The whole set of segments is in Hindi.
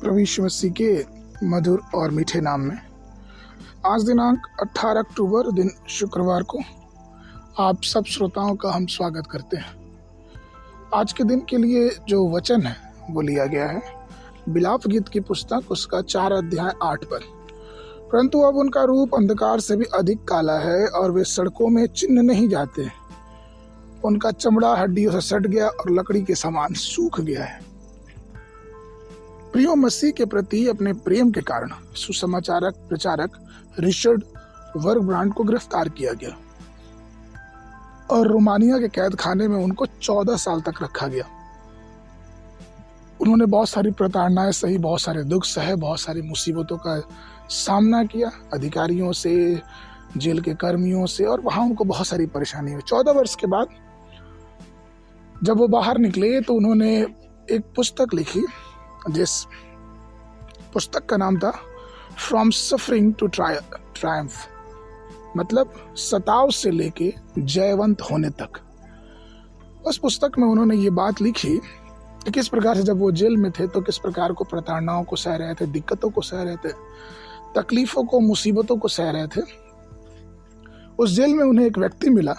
प्रभु यीशु मसीह के मधुर और मीठे नाम में आज दिनांक 18 अक्टूबर दिन शुक्रवार को आप सब श्रोताओं का हम स्वागत करते हैं। आज के दिन के लिए जो वचन है वो लिया गया है बिलाप गीत की पुस्तक उसका 4 अध्याय 8 पद। परंतु अब उनका रूप अंधकार से भी अधिक काला है और वे सड़कों में चिन्ह नहीं जाते। उनका चमड़ा हड्डियों से सट गया और लकड़ी के समान सूख गया है। प्रियो मसीह के प्रति अपने प्रेम के कारण सुसमाचारक प्रचारक रिचर्ड वर्गब्रांड को गिरफ्तार किया गया और रोमानिया के कैद खाने में उनको 14 साल तक रखा गया। उन्होंने बहुत सारी प्रताड़नाएं सही, बहुत सारे दुख सहे, बहुत सारी मुसीबतों का सामना किया अधिकारियों से, जेल के कर्मियों से, और वहां उनको बहुत सारी परेशानी हुई। 14 वर्ष के बाद जब वो बाहर निकले तो उन्होंने एक पुस्तक लिखी जिस पुस्तक का नाम था फ्रॉम सफरिंग टू ट्रायम्फ, मतलब सताव से लेके जयवंत होने तक। उस पुस्तक में उन्होंने ये बात लिखी कि किस प्रकार से जब वो जेल में थे तो किस प्रकार को प्रताड़नाओं को सह रहे थे, दिक्कतों को सह रहे थे, तकलीफों को, मुसीबतों को सह रहे थे। उस जेल में उन्हें एक व्यक्ति मिला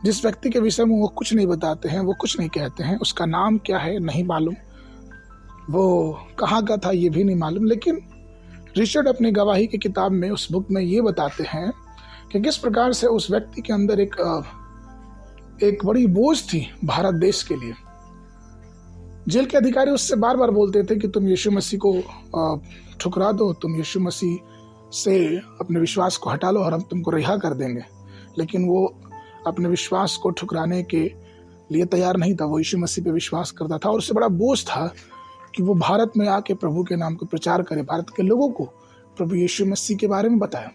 जिस व्यक्ति के विषय में वो कुछ नहीं बताते हैं, वो कुछ नहीं कहते हैं। उसका नाम क्या है नहीं मालूम, वो कहाँ का था ये भी नहीं मालूम, लेकिन रिचर्ड अपनी गवाही की किताब में उस बुक में ये बताते हैं कि किस प्रकार से उस व्यक्ति के अंदर एक बड़ी बोझ थी भारत देश के लिए। जेल के अधिकारी उससे बार बार बोलते थे कि तुम यीशु मसीह को ठुकरा दो, तुम यीशु मसीह से अपने विश्वास को हटा लो और हम तुमको रिहा कर देंगे। लेकिन वो अपने विश्वास को ठुकराने के लिए तैयार नहीं था। वो यीशु मसीह पे विश्वास करता था और उससे बड़ा बोझ था कि वो भारत में आके प्रभु के नाम को प्रचार करे, भारत के लोगों को प्रभु यीशु मसीह के बारे में बताया।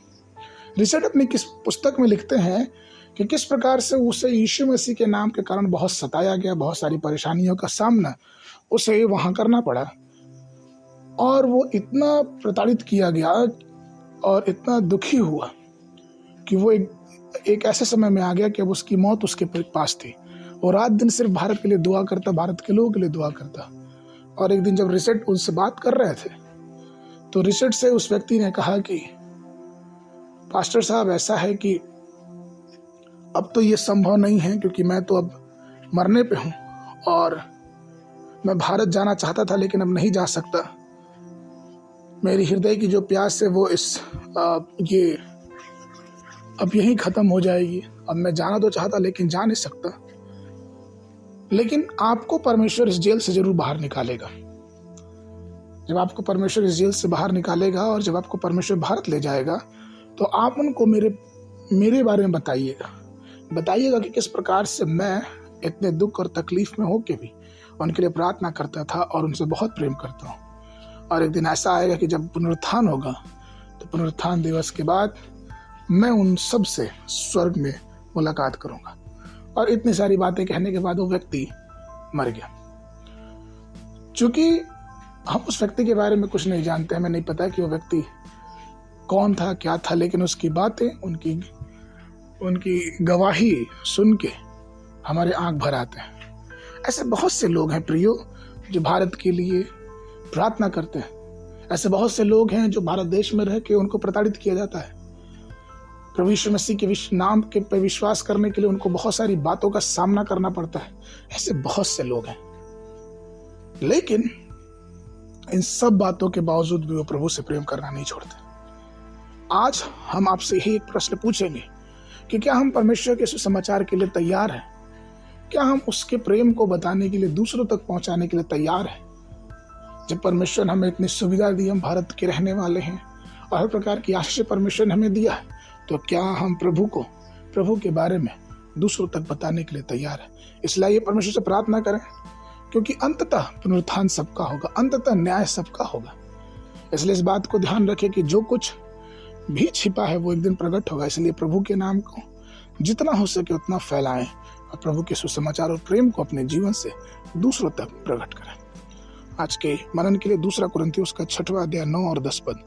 रिचर्ड अपनी किस पुस्तक में लिखते हैं कि किस प्रकार से उसे यीशु मसीह के नाम के कारण बहुत सताया गया, बहुत सारी परेशानियों का सामना उसे वहां करना पड़ा और वो इतना प्रताड़ित किया गया और इतना दुखी हुआ कि वो एक ऐसे समय में आ गया कि अब उसकी मौत उसके पास थी। वो रात दिन सिर्फ भारत के लिए दुआ करता, भारत के लोगों के लिए दुआ करता। और एक दिन जब रिचर्ड उनसे बात कर रहे थे तो रिचर्ड से उस व्यक्ति ने कहा कि पास्टर साहब, ऐसा है कि अब तो ये संभव नहीं है क्योंकि मैं तो अब मरने पे हूं और मैं भारत जाना चाहता था लेकिन अब नहीं जा सकता। मेरी हृदय की जो प्यास है वो ये अब यहीं खत्म हो जाएगी। अब मैं जाना तो चाहता लेकिन जा नहीं सकता। लेकिन आपको परमेश्वर इस जेल से जरूर बाहर निकालेगा। जब आपको परमेश्वर इस जेल से बाहर निकालेगा और जब आपको परमेश्वर भारत ले जाएगा तो आप उनको मेरे बारे में बताइएगा कि किस प्रकार से मैं इतने दुख और तकलीफ में होके भी उनके लिए प्रार्थना करता था और उनसे बहुत प्रेम करता हूँ। और एक दिन ऐसा आएगा कि जब पुनरुत्थान होगा तो पुनरुत्थान दिवस के बाद मैं उन सब से स्वर्ग में मुलाकात करूंगा। और इतनी सारी बातें कहने के बाद वो व्यक्ति मर गया। चूंकि हम उस व्यक्ति के बारे में कुछ नहीं जानते, हमें नहीं पता कि वो व्यक्ति कौन था, क्या था, लेकिन उसकी बातें, उनकी गवाही सुन के हमारे आंख भर आते हैं। ऐसे बहुत से लोग हैं प्रियो जो भारत के लिए प्रार्थना करते हैं। ऐसे बहुत से लोग हैं जो भारत देश में रह के उनको प्रताड़ित किया जाता है। प्रभु यीशु मसीह के नाम के पे विश्वास करने के लिए उनको बहुत सारी बातों का सामना करना पड़ता है। ऐसे बहुत से लोग हैं, लेकिन इन सब बातों के बावजूद भी वो प्रभु से प्रेम करना नहीं छोड़ते। आज हम आपसे यही एक प्रश्न पूछेंगे कि क्या हम परमेश्वर के सुसमाचार के लिए तैयार हैं? क्या हम उसके प्रेम को बताने के लिए, दूसरों तक पहुंचाने के लिए तैयार हैं? जब परमेश्वर हमें इतनी सुविधा दी, हम भारत के रहने वाले हैं और हर प्रकार की आशीष परमेश्वर ने हमें दिया है, तो क्या हम प्रभु के बारे में दूसरों तक बताने के लिए तैयार है? इसलिए परमेश्वर से प्रार्थना करें, क्योंकि अंततः पुनरुत्थान सबका होगा, अंततः न्याय सबका होगा। इसलिए इस बात को ध्यान रखें कि जो कुछ भी छिपा है वो एक दिन प्रकट होगा। इसलिए प्रभु के नाम को जितना हो सके उतना फैलाएं और प्रभु के सुसमाचार और प्रेम को अपने जीवन से दूसरों तक प्रकट करें। आज के मनन के लिए 2 कुरिन्थियों का 6वां अध्याय 9 और 10 पद।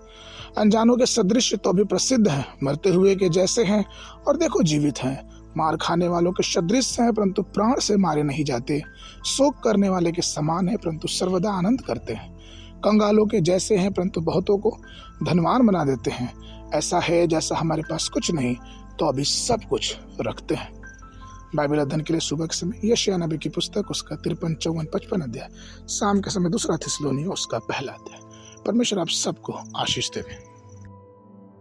अनजानों के सदृश तो भी प्रसिद्ध हैं, मरते हुए के जैसे हैं और देखो जीवित हैं। मार खाने वालों के सदृश हैं परंतु प्राण से मारे नहीं जाते, शोक करने वाले के समान है परंतु सर्वदा आनंद करते हैं, कंगालों के जैसे हैं परंतु बहुतों को धनवान बना देते हैं। ऐसा है जैसा हमारे पास कुछ नहीं तो अभी सब कुछ रखते हैं। बाइबल अध्ययन के लिए सुबह के समय यशायाह नबी की पुस्तक उसका 53, 54, 55 अध्याय, शाम के समय 2 थिस्सलुनी उसका 1 अध्याय। परमेश्वर आप सबको आशीष देवे।